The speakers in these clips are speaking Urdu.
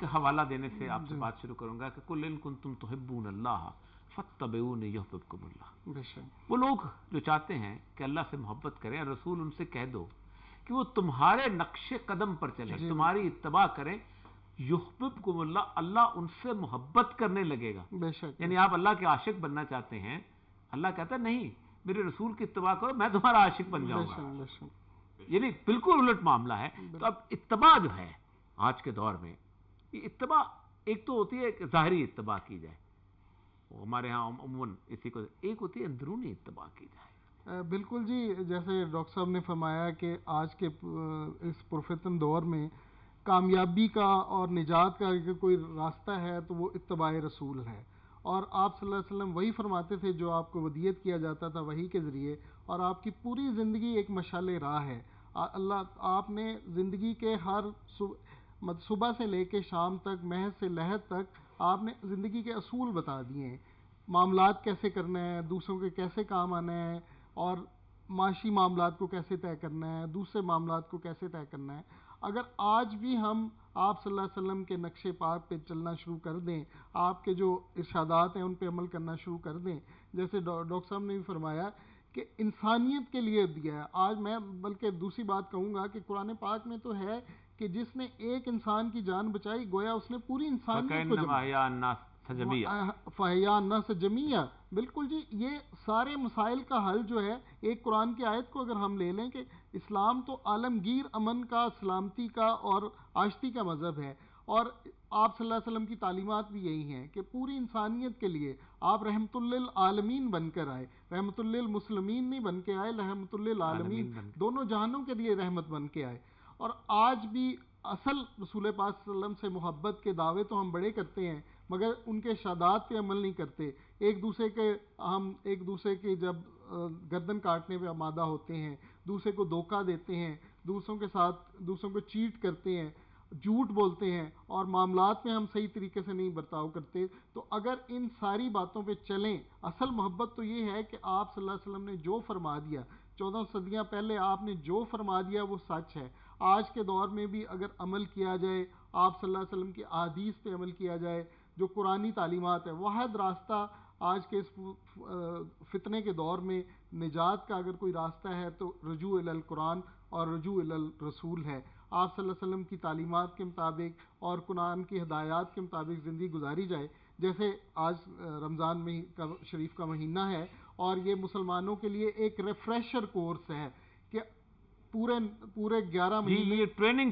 کا حوالہ دینے سے آپ سے بات شروع کروں گا کہ قُلْ إِن كُنتُمْ تُحِبُّونَ اللَّهَ فَاتَّبِعُونِي يُحْبِبْكُمُ اللَّهُ۔ وہ لوگ جو چاہتے ہیں کہ اللہ سے محبت کریں، اور رسول ان سے کہہ دو کہ وہ تمہارے نقش قدم پر چلیں، تمہاری اتباع کریں، یحببکم اللہ، اللہ ان سے محبت کرنے لگے گا۔ یعنی آپ اللہ کے عاشق بننا چاہتے ہیں، اللہ کہتا ہے نہیں، میرے رسول کی اتباع کرو، میں تمہارا عاشق بن جاؤں گا۔ یعنی بالکل الٹ معاملہ ہے۔ تو اب اتباع جو ہے آج کے دور میں، یہ اتباع ایک تو ہوتی ہے کہ ظاہری اتباع کی جائے، ہمارے ہاں عموماً اسی کو، ایک ہوتی ہے اندرونی اتباع کی جائے۔ بالکل جی، جیسے ڈاکٹر صاحب نے فرمایا کہ آج کے اس پرفتن دور میں کامیابی کا اور نجات کا اگر کوئی راستہ ہے تو وہ اتباع رسول ہے، اور آپ صلی اللہ علیہ وسلم وہی فرماتے تھے جو آپ کو ودیت کیا جاتا تھا وحی کے ذریعے، اور آپ کی پوری زندگی ایک مشعل راہ ہے۔ اللہ آپ نے زندگی کے ہر صبح سے لے کے شام تک، محض سے لحد تک آپ نے زندگی کے اصول بتا دیے ہیں، معاملات کیسے کرنا ہے، دوسروں کے کیسے کام آنا ہے، اور معاشی معاملات کو کیسے طے کرنا ہے، دوسرے معاملات کو کیسے طے کرنا ہے۔ اگر آج بھی ہم آپ صلی اللہ علیہ وسلم کے نقش پاک پہ چلنا شروع کر دیں، آپ کے جو ارشادات ہیں ان پہ عمل کرنا شروع کر دیں، جیسے ڈاکٹر صاحب نے بھی فرمایا کہ انسانیت کے لیے دیا ہے۔ آج میں بلکہ دوسری بات کہوں گا کہ قرآن پاک میں تو ہے کہ جس نے ایک انسان کی جان بچائی گویا اس نے پوری انسانیت کو فَأَحْيَا النَّاسَ جَمِيعًا۔ بالکل جی، یہ سارے مسائل کا حل جو ہے ایک قرآن کی آیت کو اگر ہم لے لیں کہ اسلام تو عالمگیر امن کا، سلامتی کا اور آشتی کا مذہب ہے، اور آپ صلی اللہ علیہ وسلم کی تعلیمات بھی یہی ہیں کہ پوری انسانیت کے لیے آپ رحمت للعالمین بن کر آئے، رحمت للمسلمین نہیں بن کے آئے، رحمت للعالمین، دونوں جہانوں کے لیے رحمت بن کے آئے۔ اور آج بھی اصل رسول پاک صلی اللہ علیہ وسلم سے محبت کے دعوے تو ہم بڑے کرتے ہیں، مگر ان کے ارشادات پہ عمل نہیں کرتے۔ ہم ایک دوسرے کے جب گردن کاٹنے پہ آمادہ ہوتے ہیں، دوسرے کو دھوکہ دیتے ہیں، دوسروں کو چیٹ کرتے ہیں، جھوٹ بولتے ہیں، اور معاملات میں ہم صحیح طریقے سے نہیں برتاؤ کرتے، تو اگر ان ساری باتوں پہ چلیں، اصل محبت تو یہ ہے کہ آپ صلی اللہ علیہ وسلم نے جو فرما دیا 14 صدیاں پہلے آپ نے جو فرما دیا وہ سچ ہے۔ آج کے دور میں بھی اگر عمل کیا جائے، آپ صلی اللہ علیہ وسلم کی احادیث پہ عمل کیا جائے، جو قرآنی تعلیمات ہے، واحد راستہ آج کے اس فتنے کے دور میں نجات کا اگر کوئی راستہ ہے تو رجوع الی القرآن اور رجوع الی الرسول ہے۔ آپ صلی اللہ علیہ وسلم کی تعلیمات کے مطابق اور قرآن کی ہدایات کے مطابق زندگی گزاری جائے، جیسے آج رمضان شریف کا مہینہ ہے، اور یہ مسلمانوں کے لیے ایک ریفریشر کورس ہے کہ پورے 11 مہینے یہ ٹریننگ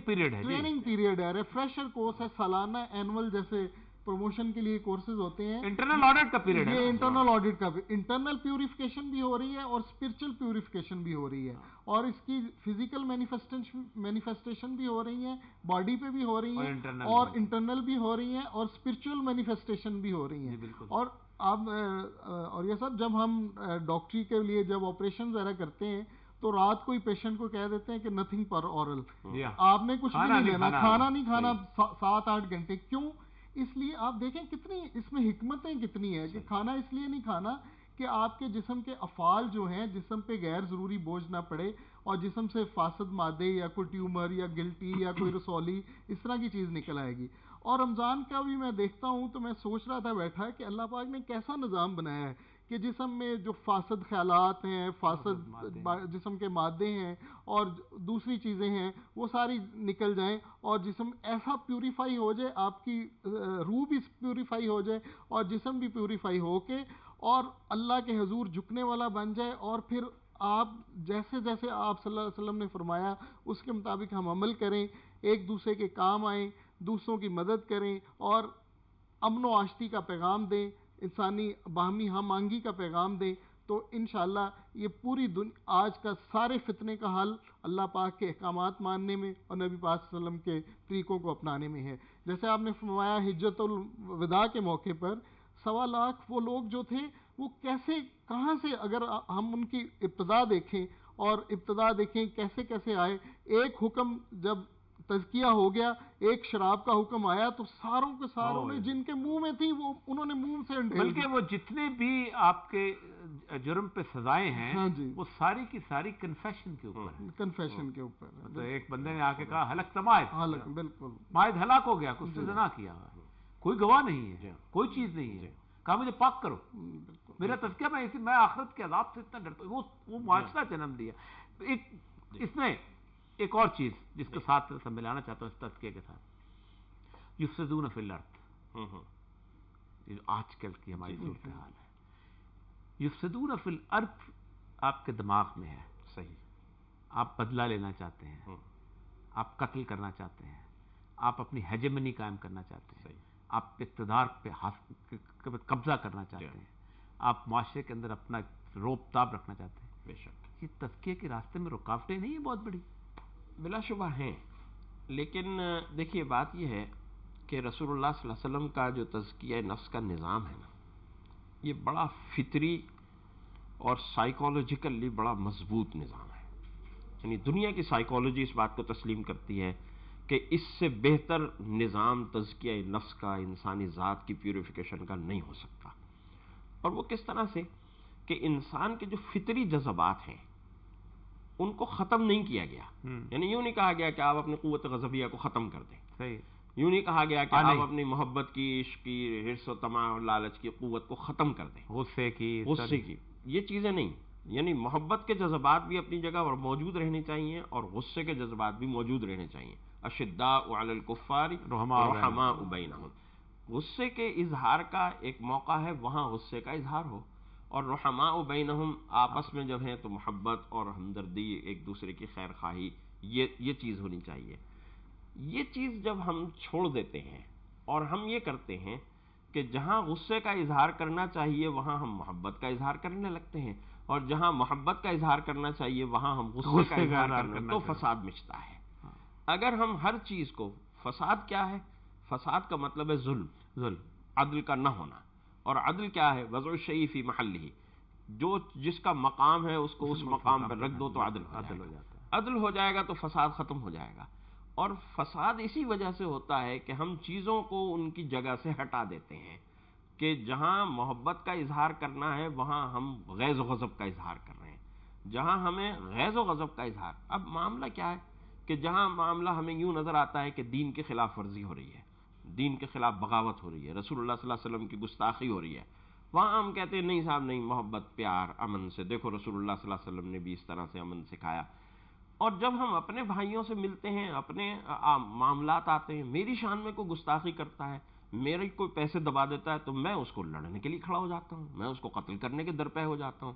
پیریڈ ہے، ریفریشر کورس ہے، سالانہ اینول جیسے پروموشن کے لیے کورسز ہوتے ہیں، انٹرنل آڈٹ کا پیریڈ ہے، یہ انٹرنل آڈٹ کا انٹرنل پیوریفیکیشن بھی ہو رہی ہے اور اسپرچل پیوریفیکیشن بھی ہو رہی ہے، اور اس کی فزیکل مینیفیسٹیشن بھی ہو رہی ہیں، باڈی پہ بھی ہو رہی ہیں، اور انٹرنل بھی ہو رہی ہیں، اور اسپرچل مینیفیسٹیشن بھی ہو رہی ہیں۔ اور اب اور یہ سب جب ہم ڈاکٹری کے لیے جب آپریشن وغیرہ کرتے ہیں تو رات کو ہی پیشنٹ کو کہہ دیتے ہیں کہ نتھنگ پر اورل، آپ نے کچھ بھی نہیں لینا، کھانا نہیں کھانا 7-8 گھنٹے۔ کیوں؟ اس لیے آپ دیکھیں کتنی اس میں حکمتیں کتنی ہے کہ کھانا اس لیے نہیں کھانا کہ آپ کے جسم کے افعال جو ہیں جسم پہ غیر ضروری بوجھ نہ پڑے، اور جسم سے فاسد مادے یا کوئی ٹیومر یا گلٹی یا کوئی رسولی اس طرح کی چیز نکل آئے گی۔ اور رمضان کا بھی میں دیکھتا ہوں تو میں سوچ رہا تھا بیٹھا کہ اللہ پاک نے کیسا نظام بنایا ہے کہ جسم میں جو فاسد خیالات ہیں، فاسد جسم کے مادے ہیں اور دوسری چیزیں ہیں وہ ساری نکل جائیں، اور جسم ایسا پیوریفائی ہو جائے، آپ کی روح بھی پیوریفائی ہو جائے اور جسم بھی پیوریفائی ہو کے اور اللہ کے حضور جھکنے والا بن جائے، اور پھر آپ جیسے جیسے آپ صلی اللہ علیہ وسلم نے فرمایا اس کے مطابق ہم عمل کریں، ایک دوسرے کے کام آئیں، دوسروں کی مدد کریں، اور امن و آشتی کا پیغام دیں، انسانی باہمی ہم آہنگی کا پیغام دیں، تو انشاءاللہ یہ پوری آج کا سارے فتنے کا حل اللہ پاک کے احکامات ماننے میں اور نبی پاک صلی اللہ علیہ وسلم کے طریقوں کو اپنانے میں ہے۔ جیسے آپ نے فرمایا حجت الوداع کے موقع پر 1.25 لاکھ وہ لوگ جو تھے وہ کیسے، کہاں سے، اگر ہم ان کی ابتدا دیکھیں کیسے کیسے آئے۔ ایک حکم جب تزکیہ ہو گیا، ایک شراب کا حکم آیا تو ساروں کے ساروں نے جن کے منہ میں تھی وہ انہوں نے منہ سے انڈھیل، بلکہ وہ جتنے بھی آپ کے جرم پہ سزائیں ہیں وہ ساری کی ساری کنفیشن کے اوپر، کنفیشن کے اوپر. تو ایک بندے نے آ کے کہا ہلک مائد، بالکل مائد ہلاک ہو گیا، اس نے زنا کیا، کوئی گواہ نہیں ہے، کوئی چیز نہیں ہے، کہا مجھے پاک کرو، میرا تذکیہ، میں آخرت کے عذاب سے اتنا ڈرتا ہوں. وہ معاشرہ جنم دیا. اس میں ایک اور چیز جس کے ساتھ ملانا چاہتا ہوں اس تذکیہ کے ساتھ، یفسدون فی الارض، آج کل کی ہماری صورتحال ہے. یفسدون فی الارض آپ کے دماغ میں ہے، صحیح، آپ بدلہ لینا چاہتے ہیں، آپ قتل کرنا چاہتے ہیں، آپ اپنی ہیجمنی قائم کرنا چاہتے ہیں، آپ اقتدار پہ قبضہ کرنا چاہتے ہیں، آپ معاشرے کے اندر اپنا روب تاب رکھنا چاہتے ہیں. بے شک یہ تزکیے کے راستے میں رکاوٹیں نہیں ہیں بہت بڑی؟ بلا شبہ ہیں، لیکن دیکھیے بات یہ ہے کہ رسول اللہ صلی اللہ علیہ وسلم کا جو تزکیہ نفس کا نظام ہے نا، یہ بڑا فطری اور سائیکالوجیکلی بڑا مضبوط نظام ہے. یعنی دنیا کی سائیکالوجی اس بات کو تسلیم کرتی ہے کہ اس سے بہتر نظام تزکیہ نفس کا، انسانی ذات کی پیوریفیکیشن کا نہیں ہو سکتا. اور وہ کس طرح سے کہ انسان کے جو فطری جذبات ہیں ان کو ختم نہیں کیا گیا. یعنی یوں نہیں کہا گیا کہ آپ اپنی قوت غضبیہ کو ختم کر دیں، یوں نہیں کہا گیا کہ آپ اپنی محبت کی، عشق کی، حرص و طمع اور لالچ کی قوت کو ختم کر دیں، غصے کی، یہ چیزیں نہیں. یعنی محبت کے جذبات بھی اپنی جگہ اور موجود رہنے چاہیے، اور غصے کے جذبات بھی موجود رہنے چاہیے. اشداء علی الکفار رحماء بینہم، غصے کے اظہار کا ایک موقع ہے، وہاں غصے کا اظہار ہو. اور رحماء بینہم، آپس میں جب ہیں تو محبت اور ہمدردی، ایک دوسرے کی خیر خواہی، یہ چیز ہونی چاہیے. یہ چیز جب ہم چھوڑ دیتے ہیں اور ہم یہ کرتے ہیں کہ جہاں غصے کا اظہار کرنا چاہیے وہاں ہم محبت کا اظہار کرنے لگتے ہیں، اور جہاں محبت کا اظہار کرنا چاہیے وہاں ہم غصے کا اظہار کرنا، تو فساد مچتا ہے. اگر ہم ہر چیز کو، فساد کیا ہے؟ فساد کا مطلب ہے ظلم، عدل کا نہ ہونا. اور عدل کیا ہے؟ وضع الشیء فی محلہ، جس کا مقام ہے اس کو اس مقام پر رکھ دو تو عدل ہو جائے گا. عدل ہو جائے گا تو فساد ختم ہو جائے گا. اور فساد اسی وجہ سے ہوتا ہے کہ ہم چیزوں کو ان کی جگہ سے ہٹا دیتے ہیں، کہ جہاں محبت کا اظہار کرنا ہے وہاں ہم غیظ و غضب کا اظہار کر رہے ہیں، جہاں ہمیں غیظ و غضب کا اظہار. اب معاملہ کیا ہے کہ جہاں معاملہ ہمیں یوں نظر آتا ہے کہ دین کی خلاف ورزی ہو رہی ہے، دین کے خلاف بغاوت ہو رہی ہے، رسول اللہ صلی اللہ علیہ وسلم کی گستاخی ہو رہی ہے، وہاں ہم کہتے ہیں نہیں صاحب نہیں، محبت، پیار، امن سے، دیکھو رسول اللہ صلی اللہ علیہ وسلم نے بھی اس طرح سے امن سکھایا. اور جب ہم اپنے بھائیوں سے ملتے ہیں، اپنے معاملات آتے ہیں، میری شان میں کوئی گستاخی کرتا ہے، میرے کوئی پیسے دبا دیتا ہے، تو میں اس کو لڑنے کے لیے کھڑا ہو جاتا ہوں، میں اس کو قتل کرنے کے درپے ہو جاتا ہوں.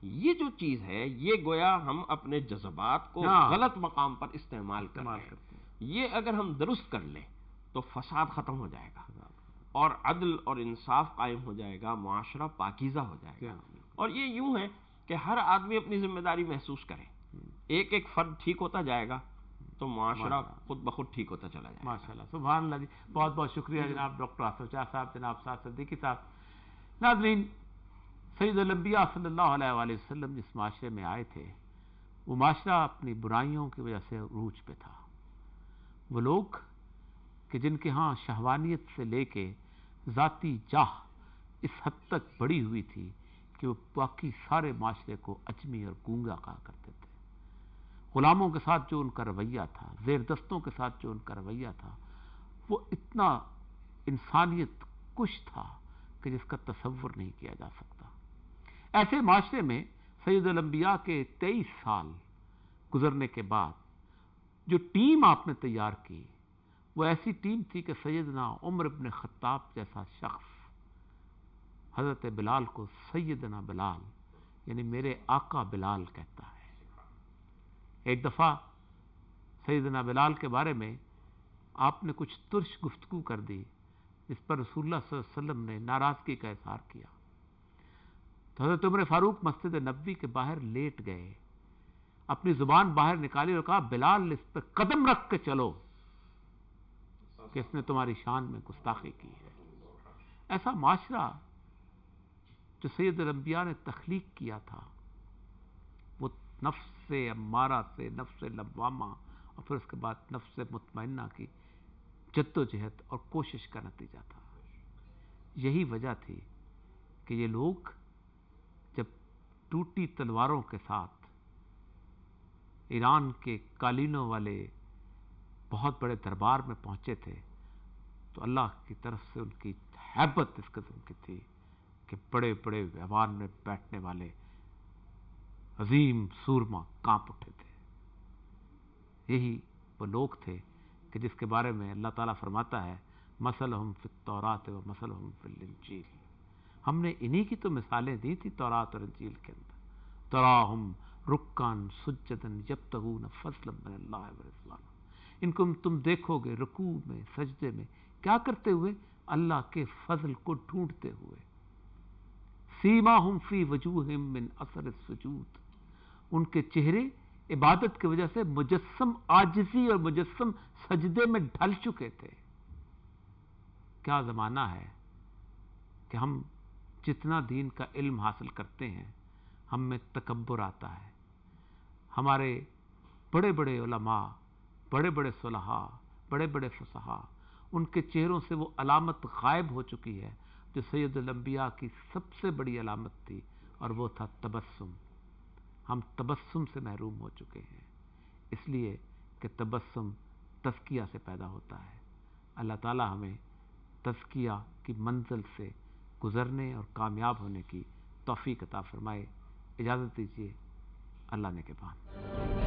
یہ جو چیز ہے، یہ گویا ہم اپنے جذبات کو غلط مقام پر استعمال کرتے ہیں. یہ اگر ہم درست کر لیں تو فساد ختم ہو جائے گا اور عدل اور انصاف قائم ہو جائے گا، معاشرہ پاکیزہ ہو جائے گا. اور یہ یوں ہے کہ ہر آدمی اپنی ذمہ داری محسوس کرے، ایک ایک فرد ٹھیک ہوتا جائے گا تو معاشرہ خود بخود ٹھیک ہوتا چلا جائے گا. ماشاءاللہ، سبحان اللہ جی. بہت بہت شکریہ جناب ڈاکٹر آصف شاہ صاحب، جناب سعد صدیقی صاحب. ناظرین، سید الانبیاء صلی اللہ علیہ وآلہ وسلم جس معاشرے میں آئے تھے وہ معاشرہ اپنی برائیوں کی وجہ سے عروج پہ تھا. وہ لوگ کہ جن کے ہاں شہوانیت سے لے کے ذاتی جاہ اس حد تک بڑی ہوئی تھی کہ وہ باقی سارے معاشرے کو اجمی اور گونگا کہا کرتے تھے. غلاموں کے ساتھ جو ان کا رویہ تھا، زیر دستوں کے ساتھ جو ان کا رویہ تھا، وہ اتنا انسانیت کش تھا کہ جس کا تصور نہیں کیا جا سکتا. ایسے معاشرے میں سید الانبیاء کے 23 سال گزرنے کے بعد جو ٹیم آپ نے تیار کی وہ ایسی ٹیم تھی کہ سیدنا عمر بن خطاب جیسا شخص حضرت بلال کو سیدنا بلال یعنی میرے آقا بلال کہتا ہے. ایک دفعہ سیدنا بلال کے بارے میں آپ نے کچھ ترش گفتگو کر دی جس پر رسول اللہ صلی اللہ علیہ وسلم نے ناراضگی کا اظہار کیا. تو حضرت عمر فاروق مسجد نبوی کے باہر لیٹ گئے، اپنی زبان باہر نکالی اور کہا بلال اس پہ قدم رکھ کے چلو کہ اس نے تمہاری شان میں گستاخی کی ہے. ایسا معاشرہ جو سید الانبیاء نے تخلیق کیا تھا وہ نفس امارہ سے، نفس لوامہ اور پھر اس کے بعد نفس مطمئنہ کی جدوجہد اور کوشش کا نتیجہ تھا۔ یہی وجہ تھی کہ یہ لوگ جب ٹوٹی تلواروں کے ساتھ ایران کے قالینوں والے بہت بڑے دربار میں پہنچے تھے تو اللہ کی طرف سے ان کی ہیبت اس قسم کی تھی کہ بڑے بڑے ایوان میں بیٹھنے والے عظیم سورما کانپ اٹھے تھے۔ یہی وہ لوگ تھے کہ جس کے بارے میں اللہ تعالیٰ فرماتا ہے مثلہم فی التوراۃ و مثلہم فی الانجیل، ہم نے انہی کی تو مثالیں دی تھی تورات اور انجیل کے اندر، تراہم رکعن سجدا یبتغون فضلا من اللہ ورضوانہ، ان کو تم دیکھو گے رکوع میں سجدے میں کیا کرتے ہوئے؟ اللہ کے فضل کو ڈھونڈتے ہوئے۔ سیماہم فی وجوہہم من اثر السجود، ان کے چہرے عبادت کی وجہ سے مجسم عاجزی اور مجسم سجدے میں ڈھل چکے تھے۔ کیا زمانہ ہے کہ ہم جتنا دین کا علم حاصل کرتے ہیں ہم میں تکبر آتا ہے۔ ہمارے بڑے بڑے علماء، بڑے بڑے صلحاء، بڑے بڑے فصحاء، ان کے چہروں سے وہ علامت غائب ہو چکی ہے جو سید الانبیاء کی سب سے بڑی علامت تھی، اور وہ تھا تبسم۔ ہم تبسم سے محروم ہو چکے ہیں، اس لیے کہ تبسم تزکیہ سے پیدا ہوتا ہے۔ اللہ تعالی ہمیں تزکیہ کی منزل سے گزرنے اور کامیاب ہونے کی توفیق عطا فرمائے۔ اجازت دیجیے، اللہ نے کے بعد